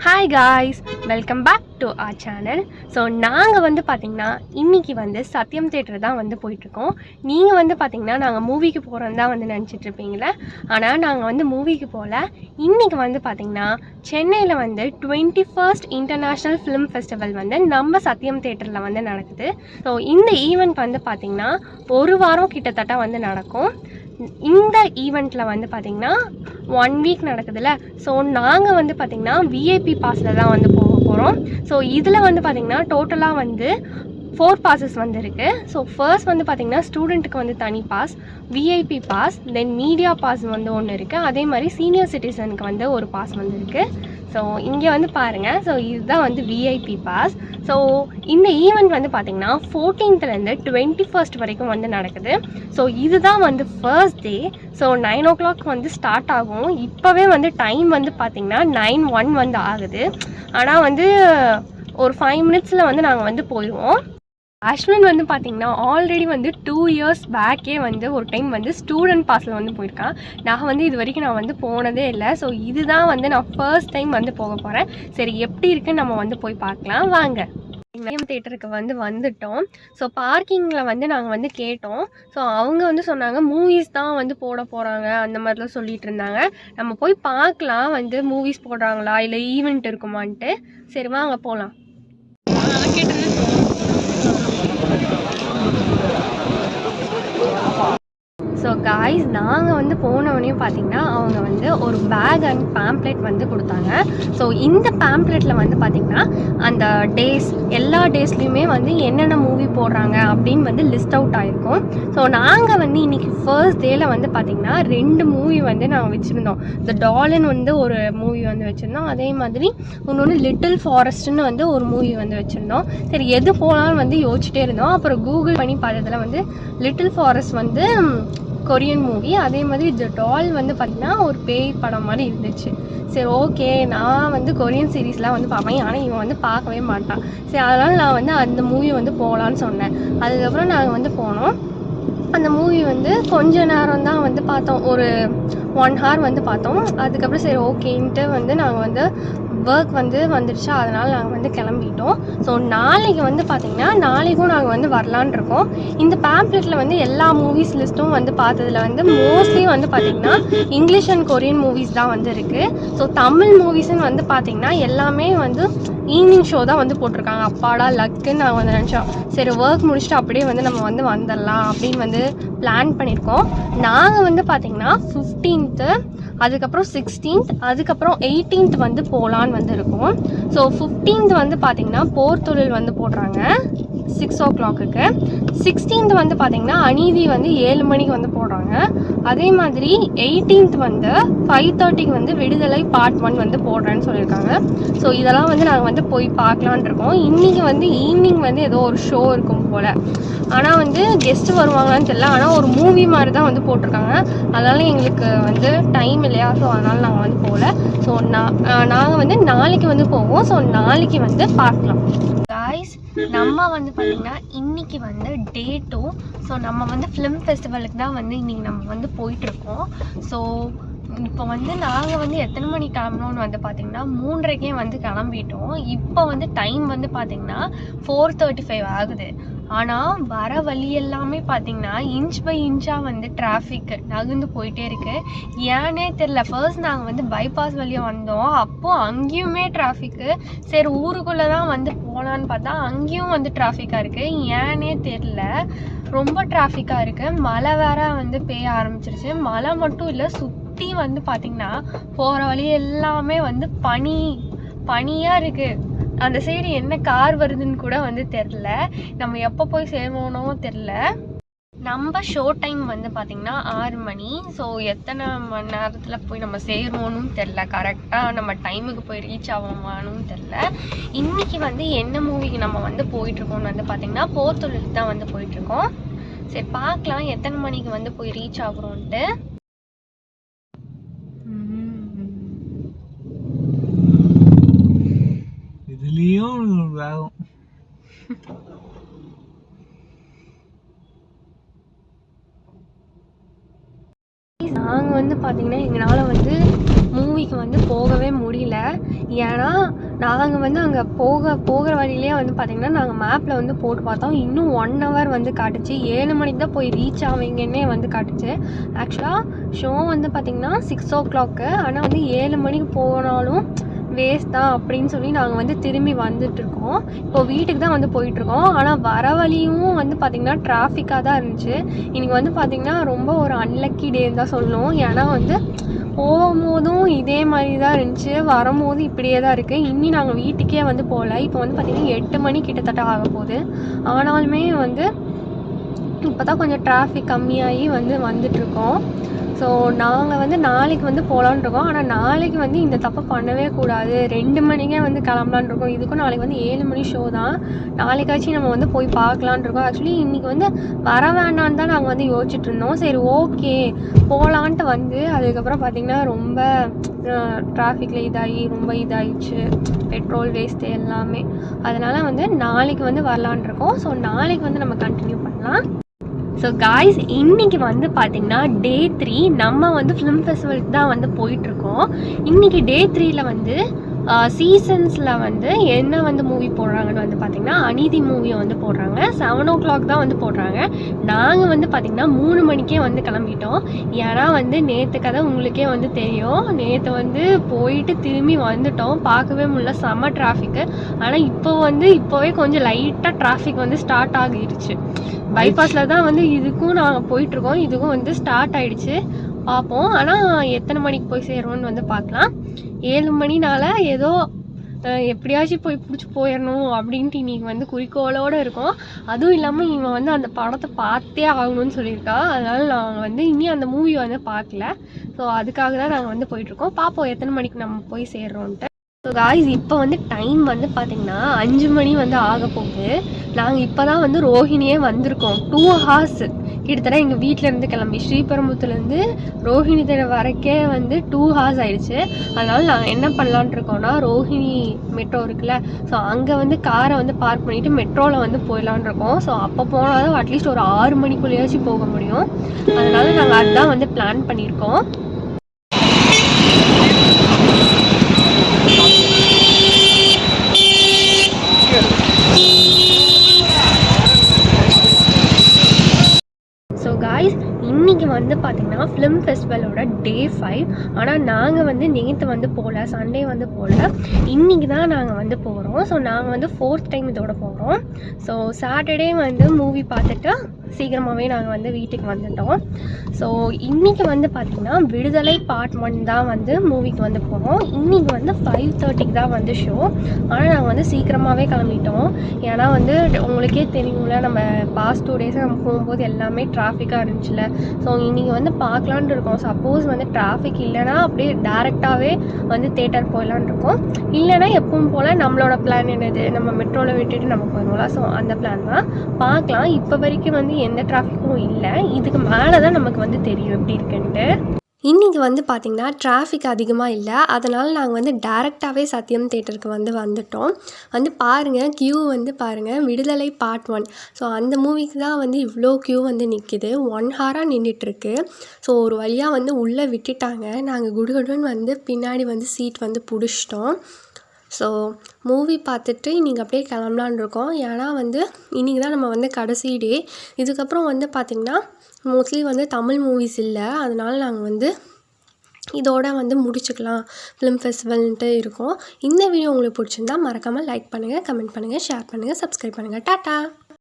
Hi guys, welcome back to our channel. So நாங்கள் வந்து பார்த்திங்கன்னா இன்றைக்கி வந்து சத்யம் தேட்டர் தான் வந்து போயிட்டுருக்கோம். நீங்கள் வந்து பார்த்திங்கன்னா நாங்கள் மூவிக்கு போகிறோன்னு தான் வந்து நினச்சிட்ருப்பீங்களே. ஆனால் நாங்கள் வந்து மூவிக்கு போகல. இன்றைக்கி வந்து பார்த்திங்கன்னா சென்னையில் வந்து 21st இன்டர்நேஷ்னல் ஃபிலிம் ஃபெஸ்டிவல் வந்து நம்ம சத்யம் தேட்டரில் வந்து நடக்குது. ஸோ இந்த ஈவெண்ட் வந்து பார்த்திங்கன்னா ஒரு வாரம் கிட்டத்தட்ட வந்து நடக்கும். இந்த ஈவெண்ட்டில் வந்து பார்த்திங்கன்னா 1 வீக் நடக்குதுல்ல. ஸோ நாங்கள் வந்து பார்த்திங்கன்னா விஐபி பாஸில் தான் வந்து போக போகிறோம். ஸோ இதில் வந்து பார்த்திங்கன்னா டோட்டலாக வந்து 4 பாஸஸ் வந்து இருக்குது. ஸோ ஃபர்ஸ்ட் வந்து பார்த்திங்கன்னா ஸ்டூடெண்ட்டுக்கு வந்து தனி பாஸ், விஐபி பாஸ், தென் மீடியா பாஸ் வந்து ஒன்று இருக்குது. அதே மாதிரி சீனியர் சிட்டிசனுக்கு வந்து ஒரு பாஸ் வந்து இருக்குது. ஸோ இங்கே வந்து பாருங்கள். ஸோ இதுதான் வந்து விஐபி பாஸ். ஸோ இந்த ஈவெண்ட் வந்து பார்த்திங்கன்னா 14th to 21st வரைக்கும் வந்து நடக்குது. ஸோ இதுதான் வந்து ஃபர்ஸ்ட் டே. ஸோ 9 o'clock வந்து ஸ்டார்ட் ஆகும். இப்போவே வந்து டைம் வந்து பார்த்திங்கன்னா 9:01 வந்து ஆகுது. ஆனால் வந்து ஒரு 5 minutesல வந்து நாங்கள் வந்து போயிடுவோம். அஸ்வின் வந்து பார்த்திங்கன்னா ஆல்ரெடி வந்து 2 years பேக்கே வந்து ஒரு டைம் வந்து ஸ்டூடெண்ட் பாஸில் வந்து போயிருக்கான். நான் வந்து இது வரைக்கும் நான் வந்து போனதே இல்லை. ஸோ இதுதான் வந்து நான் ஃபர்ஸ்ட் டைம் வந்து போக போகிறேன். சரி, எப்படி இருக்குன்னு நம்ம வந்து போய் பார்க்கலாம் வாங்க. தேட்டருக்கு வந்து வந்துட்டோம். ஸோ பார்க்கிங்கில் வந்து நாங்கள் வந்து கேட்டோம். ஸோ அவங்க வந்து சொன்னாங்க மூவிஸ் தான் வந்து போட போகிறாங்க அந்த மாதிரிலாம் சொல்லிட்டு இருந்தாங்க. நம்ம போய் பார்க்கலாம் வந்து மூவிஸ் போடுறாங்களா இல்லை ஈவெண்ட் இருக்குமான்ட்டு. சரி வாங்க போகலாம். ஸோ காய்ஸ், நாங்கள் வந்து போனவொடனே பார்த்திங்கன்னா அவங்க வந்து ஒரு பேக் அண்ட் பேம்ப்ளெட் வந்து கொடுத்தாங்க. ஸோ இந்த பேம்ப்ளெட்டில் வந்து பார்த்திங்கன்னா அந்த டேஸ் எல்லா டேஸ்லேயுமே வந்து என்னென்ன மூவி போடுறாங்க அப்படின்னு வந்து லிஸ்ட் அவுட் ஆகிருக்கும். ஸோ நாங்கள் வந்து இன்றைக்கி ஃபர்ஸ்ட் டேயில் வந்து பார்த்திங்கன்னா 2 மூவி வந்து நாங்கள் வச்சுருந்தோம். இந்த டாலன் வந்து ஒரு மூவி வந்து வச்சுருந்தோம். அதே மாதிரி இன்னொன்று லிட்டில் ஃபாரஸ்ட்னு வந்து ஒரு மூவி வந்து வச்சுருந்தோம். சரி, எது போகலான்னு வந்து யோசிச்சுட்டே இருந்தோம். அப்புறம் கூகுள் பண்ணி பார்த்ததில் வந்து லிட்டில் ஃபாரஸ்ட் வந்து கொரியன் மூவி, அதே மாதிரி த டால் வந்து பார்த்திங்கன்னா ஒரு பேய் படம் மாதிரி இருந்துச்சு. சரி ஓகே, நான் வந்து கொரியன் சீரீஸ்லாம் வந்து பார்ப்பேன், ஆனால் இவன் வந்து பார்க்கவே மாட்டான். சரி, அதனால் நான் வந்து அந்த மூவி வந்து போகலான்னு சொன்னேன். அதுக்கப்புறம் நாங்கள் வந்து போனோம். அந்த மூவி வந்து கொஞ்ச நேரம் தான் வந்து பார்த்தோம், ஒரு 1 hour வந்து பார்த்தோம். அதுக்கப்புறம் சரி ஓகேன்ட்டு வந்து நாங்கள் வந்து ஒர்க் வந்து வந்துடுச்சா, அதனால் நாங்கள் வந்து கிளம்பிட்டோம். ஸோ நாளைக்கு வந்து பார்த்திங்கன்னா நாளைக்கும் நாங்கள் வந்து வரலான் இருக்கோம். இந்த பேம்ப்ளெட்டில் வந்து எல்லா மூவிஸ் லிஸ்ட்டும் வந்து பார்த்ததில் வந்து மோஸ்ட்லி வந்து பார்த்திங்கன்னா இங்கிலீஷ் அண்ட் கொரியன் மூவிஸ் தான் வந்து இருக்குது. ஸோ தமிழ் மூவிஸ்ன்னு வந்து பார்த்திங்கன்னா எல்லாமே வந்து ஈவினிங் ஷோ தான் வந்து போட்டிருக்காங்க. அப்பாடா லக்குன்னு நாங்கள் வந்து நினச்சோம். சரி ஒர்க் முடிச்சுட்டு அப்படியே வந்து நம்ம வந்து வந்துடலாம் அப்படின்னு வந்து பிளான் பண்ணியிருக்கோம். நாங்கள் வந்து பார்த்திங்கன்னா 15th, அதுக்கப்புறம் 16th, அதுக்கப்புறம் 18th வந்து போகலான்னு வந்து இருக்கும். ஸோ 15th வந்து பார்த்திங்கன்னா போர் தொழில் வந்து போடுறாங்க 6 o'clock-க்கு. 16th வந்து பார்த்திங்கன்னா அநீதி வந்து 7 மணிக்கு வந்து போடுறாங்க. அதே மாதிரி 18th வந்து 5:30க்கு வந்து விடுதலை பார்ட் 1 வந்து போடுறேன்னு சொல்லியிருக்காங்க. ஸோ இதெல்லாம் வந்து நாங்கள் வந்து போய் பார்க்கலான் இருக்கோம். இன்றைக்கி வந்து ஈவினிங் வந்து ஏதோ ஒரு ஷோ இருக்கும் போல். ஆனால் வந்து கெஸ்ட்டு வருவாங்களான்னு தெரியல. ஆனால் ஒரு மூவி மாதிரி தான் வந்து போட்டிருக்காங்க. அதனால் எங்களுக்கு வந்து டைம் இல்லையா, ஸோ அதனால் நாங்கள் வந்து போகல. ஸோ நாங்கள் வந்து நாளைக்கு வந்து போவோம். ஸோ நாளைக்கு வந்து பார்க்கலாம். காய்ஸ், நம்ம வந்து பார்த்திங்கன்னா இன்றைக்கி வந்து டே 2. ஸோ நம்ம வந்து ஃபிலிம் ஃபெஸ்டிவலுக்கு தான் வந்து இன்றைக்கி நம்ம வந்து போயிட்டுருக்கோம். ஸோ இப்போ வந்து நாங்கள் வந்து எத்தனை மணிக்கு கிளம்பணும்னு வந்து பார்த்திங்கன்னா 3:30க்கே வந்து கிளம்பிட்டோம். இப்போ வந்து டைம் வந்து பார்த்திங்கன்னா 4:35 ஆகுது. ஆனால் வர வழி எல்லாமே பார்த்திங்கன்னா இன்ச் பை இன்ச்சாக வந்து டிராஃபிக் நகர்ந்து போயிட்டே இருக்குது. ஏன்னே தெரில. ஃபர்ஸ்ட் நாங்கள் வந்து பைபாஸ் வழியாக வந்தோம், அப்போது அங்கேயுமே டிராஃபிக்கு. சரி ஊருக்குள்ளே தான் வந்து போகலான்னு பார்த்தா அங்கேயும் வந்து டிராஃபிக்காக இருக்குது. ஏன்னே தெரில, ரொம்ப டிராஃபிக்காக இருக்குது. மழை வேற வந்து பெய்ய ஆரம்பிச்சிருச்சு. மழை மட்டும் இல்லை, சுற்றி வந்து பார்த்திங்கன்னா போகிற வழி எல்லாமே வந்து பனியாக இருக்குது. அந்த சைடு என்ன கார் வருதுன்னு கூட வந்து தெரில. நம்ம எப்போ போய் சேருவோனோ தெரில. நம்ம ஷோ டைம் வந்து பார்த்திங்கன்னா 6 மணி. ஸோ எத்தனை மணி நேரத்தில் போய் நம்ம சேருவோன்னு தெரில. கரெக்டாக நம்ம டைமுக்கு போய் ரீச் ஆகுமான்னு தெரில. இன்றைக்கி வந்து என்ன மூவிக்கு நம்ம வந்து போயிட்டுருக்கோம்னு வந்து பார்த்திங்கன்னா போர் தொழிலுக்கு தான் வந்து போயிட்டுருக்கோம். சரி பார்க்கலாம் எத்தனை மணிக்கு வந்து போய் ரீச் ஆகுறோன்ட்டு. இதுலேயும் வேகம். நாங்கள் வந்து பார்த்திங்கன்னா எங்களால் வந்து மூவிக்கு வந்து போகவே முடியல. ஏன்னா நாங்கள் வந்து அங்கே போகிற வழியிலே வந்து பார்த்திங்கன்னா நாங்கள் மேப்பில் வந்து போட்டு பார்த்தோம். இன்னும் 1 ஹவர் வந்து காட்டுச்சு. 7 மணிக்கு தான் போய் ரீச் ஆவீங்கன்னே வந்து காட்டுச்சு. ஆக்சுவலாக ஷோ வந்து பார்த்திங்கன்னா 6 o'clock. ஆனால் வந்து 7 மணிக்கு போனாலும் வேஸ்ட் தான் அப்படின்னு சொல்லி நாங்கள் வந்து திரும்பி வந்துட்டுருக்கோம். இப்போது வீட்டுக்கு தான் வந்து போயிட்டுருக்கோம். ஆனால் வர வழியும் வந்து பார்த்திங்கன்னா டிராஃபிக்காக தான் இருந்துச்சு. இன்றைக்கி வந்து பார்த்திங்கன்னா ரொம்ப ஒரு அன்லக்கி டேன்னு தான் சொல்லணும். ஏன்னா வந்து போகும்போதும் இதே மாதிரி தான் இருந்துச்சு, வரும்போது இப்படியே தான் இருக்குது. இன்னி நாங்கள் வீட்டுக்கே வந்து போகல. இப்போ வந்து பார்த்திங்கன்னா 8 மணி கிட்டத்தட்ட ஆக போகுது. ஆனாலுமே வந்து இப்போ தான் கொஞ்சம் டிராஃபிக் கம்மியாகி வந்து வந்துட்டுருக்கோம். ஸோ நாங்கள் வந்து நாளைக்கு வந்து போகலான்னு இருக்கோம். ஆனால் நாளைக்கு வந்து இந்த தப்பை பண்ணவே கூடாது. 2 மணிக்கே வந்து கிளம்பலான் இருக்கோம். இதுக்கும் நாளைக்கு வந்து 7 மணி ஷோ தான். நாளைக்காச்சும் நம்ம வந்து போய் பார்க்கலான் இருக்கோம். ஆக்சுவலி இன்றைக்கி வந்து வர வேண்டான்னு தான் நாங்கள் வந்து யோசிச்சுட்டு இருந்தோம். சரி ஓகே போகலான்ட்டு வந்து அதுக்கப்புறம் பார்த்திங்கன்னா ரொம்ப டிராஃபிக்கில் ரொம்ப இதாகிடுச்சு. பெட்ரோல் வேஸ்ட்டு எல்லாமே. அதனால் வந்து நாளைக்கு வந்து வரலான் இருக்கோம். ஸோ நாளைக்கு வந்து நம்ம கண்டினியூ பண்ணலாம். ஸோ காய்ஸ் இன்றைக்கி வந்து பார்த்திங்கன்னா டே 3 நம்ம வந்து ஃபிலிம் ஃபெஸ்டிவலுக்கு தான் வந்து போயிட்டுருக்கோம். இன்றைக்கி டே 3ல் வந்து சீசன்ஸில் வந்து என்ன வந்து மூவி போடுறாங்கன்னு வந்து பார்த்திங்கன்னா அநீதி மூவியை வந்து போடுறாங்க. 7 o'clock தான் வந்து போடுறாங்க. நாங்கள் வந்து பார்த்திங்கன்னா 3 மணிக்கே வந்து கிளம்பிட்டோம். ஏன்னா வந்து நேற்று கதை உங்களுக்கே வந்து தெரியும். நேற்று வந்து போயிட்டு திரும்பி வந்துட்டோம். பார்க்கவே முடியல, செம்ம டிராஃபிக்கு. ஆனால் இப்போவே கொஞ்சம் லைட்டாக டிராஃபிக் வந்து ஸ்டார்ட் ஆகிடுச்சு. பைபாஸில் தான் வந்து இதுக்கும் நாங்கள் போயிட்டுருக்கோம். இதுக்கும் வந்து ஸ்டார்ட் ஆகிடுச்சு. பார்ப்போம். ஆனால் எத்தனை மணிக்கு போய் சேருவோன்னு வந்து பார்க்கலாம். 7 மணினால ஏதோ எப்படியாச்சும் போய் பிடிச்சி போயிடணும் அப்படின்ட்டு இன்றைக்கி வந்து குறிக்கோளோடு இருக்கோம். அதுவும் இல்லாமல் இவன் வந்து அந்த படத்தை பார்த்தே ஆகணும்னு சொல்லியிருக்கா. அதனால் நாங்கள் வந்து இனி அந்த மூவி வந்து பார்க்கல. ஸோ அதுக்காக தான் நாங்கள் வந்து போயிட்டுருக்கோம். பார்ப்போம் எத்தனை மணிக்கு நம்ம போய் சேர்றோன்ட்டு. ஸோ காய்ஸ் இப்போ வந்து டைம் வந்து பார்த்திங்கன்னா 5 மணி வந்து ஆக போகுது. நாங்கள் இப்போ தான் வந்து ரோஹிணியே வந்திருக்கோம். 2 hours கிட்டத்தட்ட எங்கள் வீட்டிலேருந்து கிளம்பி ஸ்ரீபெரும்புத்தூர்லேருந்து ரோஹிணி தடை வரைக்கே வந்து 2 hours ஆகிடுச்சு. அதனால் நாங்கள் என்ன பண்ணலான்ட்டு இருக்கோம்னா ரோஹிணி மெட்ரோ இருக்குல்ல, ஸோ அங்கே வந்து காரை வந்து பார்க் பண்ணிவிட்டு மெட்ரோவில் வந்து போயிடலான் இருக்கோம். ஸோ அப்போ போனாலும் அட்லீஸ்ட் ஒரு 6 மணிக்குள்ளேயாச்சும் போக முடியும். அதனால் நாங்கள் அதுதான் வந்து பிளான் பண்ணியிருக்கோம். ஸோ காய்ஸ் இன்றைக்கி வந்து பார்த்திங்கன்னா ஃபிலிம் ஃபெஸ்டிவலோட டே 5. ஆனால் நாங்கள் வந்து நேற்று வந்து போகல, சண்டே வந்து போகல. இன்றைக்கி தான் நாங்கள் வந்து போகிறோம். ஸோ நாங்கள் வந்து 4th டைம் இதோட போகிறோம். ஸோ சாட்டர்டே வந்து மூவி பார்த்துட்டு சீக்கிரமாகவே நாங்கள் வந்து வீட்டுக்கு வந்துட்டோம். ஸோ இன்றைக்கி வந்து பார்த்திங்கன்னா விடுதலை பார்ட் 1 தான் வந்து மூவிக்கு வந்து போகிறோம். இன்றைக்கி வந்து 5:30க்கு தான் வந்து ஷோ. ஆனால் நாங்கள் வந்து சீக்கிரமாகவே கிளம்பிட்டோம். ஏன்னா வந்து உங்களுக்கே தெரியும்ல, நம்ம பாஸ்ட் 2 days நம்ம போகும்போது எல்லாமே டிராஃபிக்காக இருந்துச்சுல. ஸோ இன்றைக்கி வந்து பார்க்கலான் இருக்கோம். சப்போஸ் வந்து டிராஃபிக் இல்லைனா அப்படியே டேரெக்டாகவே வந்து தேட்டர் போயிடலான் இருக்கோம். இல்லைனா எப்பவும் போல் நம்மளோட பிளான் என்னது, நம்ம மெட்ரோவில் விட்டுட்டு நம்ம போயிடுவோம்ல. ஸோ அந்த பிளான் தான் பார்க்கலாம். இப்போ வரைக்கும் வந்து எந்த டிராஃபிக்கும் இல்லை. இதுக்கு மேலே தான் நமக்கு வந்து தெரியும் எப்படி இருக்குன்ட்டு. இன்றைக்கி வந்து பார்த்திங்கன்னா டிராஃபிக் அதிகமாக இல்லை. அதனால் நாங்கள் வந்து டேரெக்டாகவே சத்யம் தேட்டருக்கு வந்து வந்துட்டோம். வந்து பாருங்கள், க்யூ வந்து பாருங்கள், விடுதலை பார்ட் 1. ஸோ அந்த மூவிக்கு தான் வந்து இவ்வளோ க்யூ வந்து நிற்கிது. 1 hour நின்றுட்டுருக்கு. ஸோ ஒரு வழியாக வந்து உள்ளே விட்டுட்டாங்க. நாங்கள் குடுகுடுன்னு வந்து பின்னாடி வந்து சீட் வந்து பிடிச்சிட்டோம். ஸோ மூவி பார்த்துட்டு இன்றைக்கி அப்படியே கிளம்பலான் இருக்கோம். ஏன்னா வந்து இன்றைக்கி தான் நம்ம வந்து கடைசி டே. இதுக்கப்புறம் வந்து பார்த்திங்கன்னா மோஸ்ட்லி வந்து தமிழ் மூவிஸ் இல்லை. அதனால் நாங்கள் வந்து இதோட வந்து முடிச்சுக்கலாம் ஃபிலிம் ஃபெஸ்டிவல்ன்ட்டு இருக்கோம். இந்த வீடியோ உங்களுக்கு பிடிச்சிருந்தா மறக்காமல் லைக் பண்ணுங்கள், கமெண்ட் பண்ணுங்கள், ஷேர் பண்ணுங்கள், சப்ஸ்கிரைப் பண்ணுங்கள். டாட்டா.